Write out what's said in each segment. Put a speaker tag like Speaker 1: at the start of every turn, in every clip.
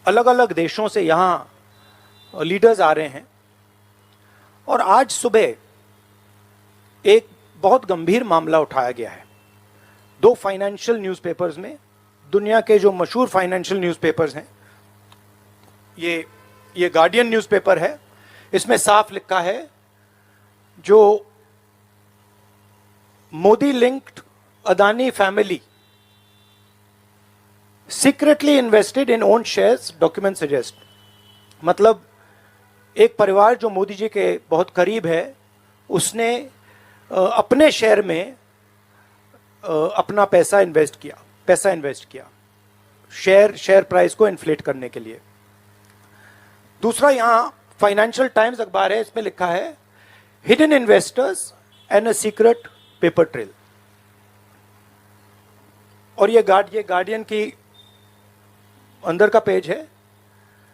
Speaker 1: अलग अलग देशों से यहाँ लीडर्स आ रहे हैं और आज सुबह एक बहुत गंभीर मामला उठाया गया है। दो फाइनेंशियल न्यूज़पेपर्स में, दुनिया के जो मशहूर फाइनेंशियल न्यूज़पेपर्स हैं, ये गार्डियन न्यूज़पेपर है, इसमें साफ लिखा है जो Modi linked Adani family secretly invested in own shares, document suggest. मतलब एक परिवार जो मोदी जी के बहुत करीब है, उसने अपने शेयर में अपना पैसा इन्वेस्ट किया शेयर प्राइस को इन्फ्लेट करने के लिए। दूसरा, यहां फाइनेंशियल टाइम्स अखबार है, इसमें लिखा है hidden investors and a secret paper trail. और ये गार्डियन की अंदर का पेज है,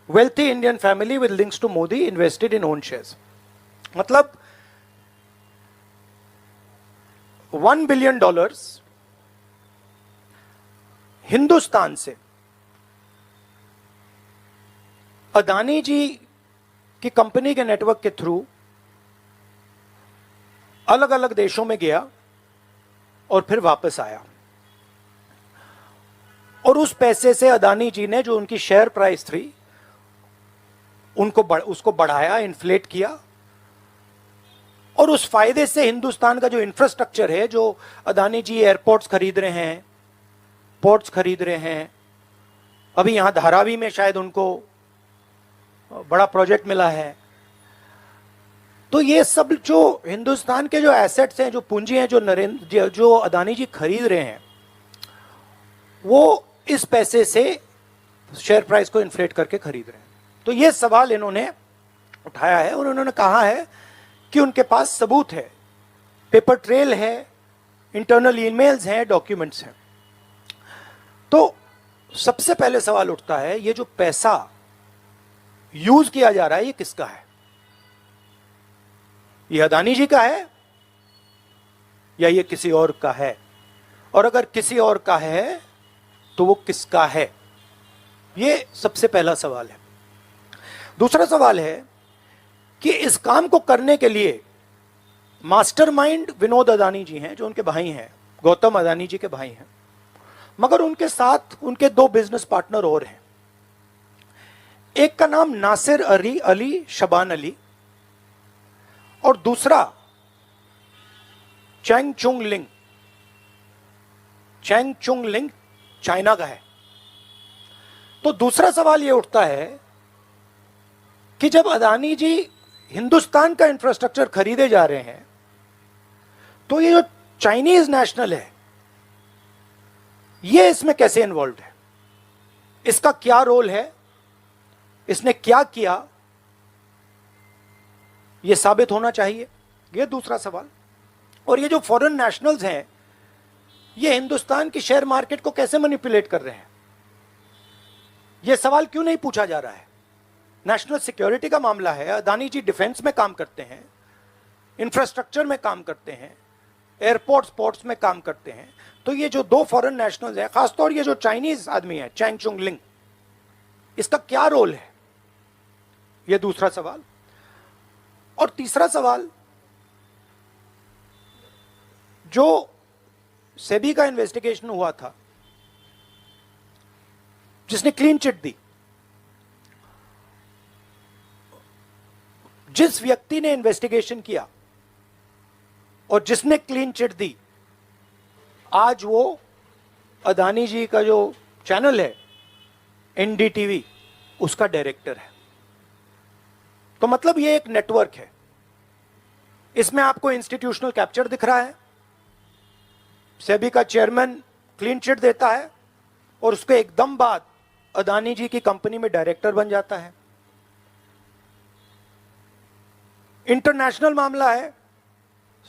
Speaker 1: wealthy Indian family with links to Modi invested in own shares. मतलब $1 बिलियन हिंदुस्तान से अदानी जी की कंपनी के नेटवर्क के थ्रू अलग अलग देशों में गया और फिर वापस आया। और उस पैसे से अदानी जी ने, जो उनकी शेयर प्राइस थी, उसको बढ़ाया, इन्फ्लेट किया। और उस फायदे से हिंदुस्तान का जो इंफ्रास्ट्रक्चर है, जो अदानी जी एयरपोर्ट्स खरीद रहे हैं, पोर्ट्स खरीद रहे हैं, अभी यहां धारावी में शायद उनको बड़ा प्रोजेक्ट मिला है, तो ये सब जो हिंदुस्तान के जो एसेट्स हैं, जो पूंजी हैं, जो अदानी जी खरीद रहे हैं, वो इस पैसे से शेयर प्राइस को इन्फ्लेट करके खरीद रहे हैं। तो ये सवाल इन्होंने उठाया है और उन्होंने कहा है कि उनके पास सबूत है, पेपर ट्रेल है, इंटरनल ईमेल्स हैं, डॉक्यूमेंट्स हैं। तो सबसे पहले सवाल उठता है, ये जो पैसा यूज किया जा रहा है, ये किसका है? ये अदानी जी का है या ये किसी और का है? और अगर किसी और का है तो वो किसका है? ये सबसे पहला सवाल है। दूसरा सवाल है कि इस काम को करने के लिए मास्टरमाइंड विनोद अदानी जी हैं, जो उनके भाई हैं, गौतम अदानी जी के भाई हैं, मगर उनके साथ उनके दो बिजनेस पार्टनर और हैं। एक का नाम नासिर अली शबान अली और दूसरा चेंग चुंग लिंग चाइना का है। तो दूसरा सवाल यह उठता है कि जब अदानी जी हिंदुस्तान का इंफ्रास्ट्रक्चर खरीदे जा रहे हैं, तो ये जो चाइनीज नेशनल है, ये इसमें कैसे इन्वॉल्व है? इसका क्या रोल है? इसने क्या किया? यह साबित होना चाहिए। यह दूसरा सवाल। और ये जो फॉरेन नेशनल्स हैं, ये हिंदुस्तान की शेयर मार्केट को कैसे मैनिपुलेट कर रहे हैं? यह सवाल क्यों नहीं पूछा जा रहा है? नेशनल सिक्योरिटी का मामला है। अदानी जी डिफेंस में काम करते हैं, इंफ्रास्ट्रक्चर में काम करते हैं, एयरपोर्ट्स पोर्ट्स में काम करते हैं। तो ये जो दो फॉरेन नेशनल्स हैं, खासतौर ये जो चाइनीज आदमी है चेंग चुंग लिंग, इसका क्या रोल है? यह दूसरा सवाल। और तीसरा सवाल, जो सेबी का इन्वेस्टिगेशन हुआ था, जिसने क्लीन चिट दी, जिस व्यक्ति ने इन्वेस्टिगेशन किया और जिसने क्लीन चिट दी, आज वो अदानी जी का जो चैनल है एनडीटीवी, उसका डायरेक्टर है। तो मतलब ये एक नेटवर्क है। इसमें आपको इंस्टीट्यूशनल कैप्चर दिख रहा है, सेबी का चेयरमैन क्लीन चिट देता है और उसके एकदम बाद अदानी जी की कंपनी में डायरेक्टर बन जाता है। इंटरनेशनल मामला है,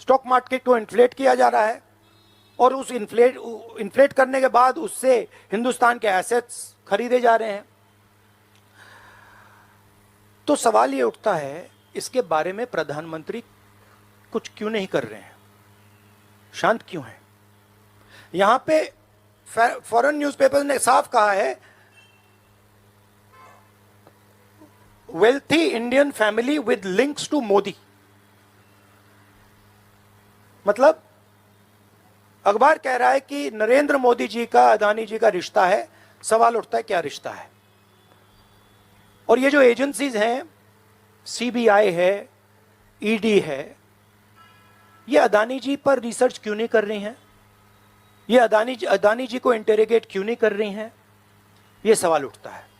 Speaker 1: स्टॉक मार्केट को इन्फ्लेट किया जा रहा है और उस इन्फ्लेट करने के बाद उससे हिंदुस्तान के एसेट्स खरीदे जा रहे हैं। तो सवाल ये उठता है, इसके बारे में प्रधानमंत्री कुछ क्यों नहीं कर रहे हैं? शांत क्यों है? यहां पे फॉरेन न्यूज़पेपर ने साफ कहा है, wealthy Indian family with links to Modi. मतलब अखबार कह रहा है कि नरेंद्र मोदी जी का अदानी जी का रिश्ता है। सवाल उठता है क्या रिश्ता है। और ये जो एजेंसीज हैं, सीबीआई है, ईडी है, ये अदानी जी पर रिसर्च क्यों नहीं कर रही हैं? ये अदानी जी को इंटेरोगेट क्यों नहीं कर रही हैं? ये सवाल उठता है।